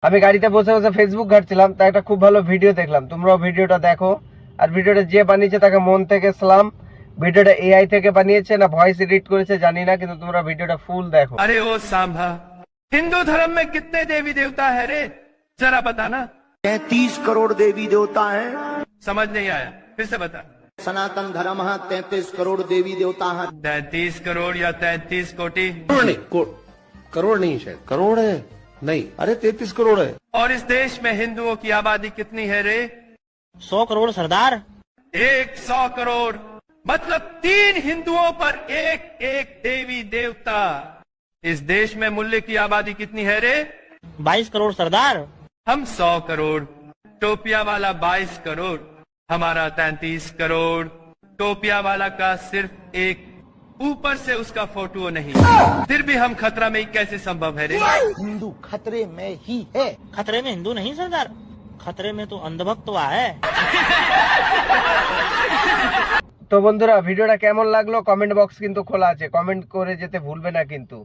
আমি গাড়িতে বসে বসে ফেসবুক ঘাটছিলাম, তা একটা খুব ভালো ভিডিও দেখলাম। তোমরাও ভিডিওটা দেখো। আর ভিডিওটা যে বানিয়েছে তাকে মন থেকে সালাম। ভিডিওটা এআই থেকে বানিয়েছে না ভয়েস এডিট করেছে জানি না, কিন্তু তোমরা ভিডিওটা ফুল দেখো। अरे ओ सांभा, हिंदू धर्म में कितने देवी देवता है रे? जरा बताना। 33 करोड़ देवी देवता हैं। समझ नहीं आया, फिर से बता। सनातन धर्म 33 करोड़ देवी देवता हैं। 33 करोड़ या 33 कोटि? करोड़ नहीं शायद, करोड़ है नहीं, अरे 33 करोड़ है। और इस देश में हिंदुओं की आबादी कितनी है रे? 100 करोड़ सरदार। 100 करोड़, मतलब 3 हिंदुओं पर एक एक देवी देवता। इस देश में मूल्य की आबादी कितनी है रे? 22 करोड़ सरदार। हम 100 करोड़, टोपिया वाला 22 करोड़, हमारा 33 करोड़। टोपिया वाला का सिर्फ एक, ऊपर से उसका फोटो नहीं। फिर भी हम खतरा में ही कैसे संभव है रे? हिंदू खतरे में ही है। खतरे में हिंदू नहीं सरदार, खतरे में तो अंधभक्त हुआ है। তো বন্ধুরা ভিডিওটা কেমন লাগলো কমেন্ট বক্স কিন্তু খোলা আছে, কমেন্ট করে যেতে ভুলবে না কিন্তু।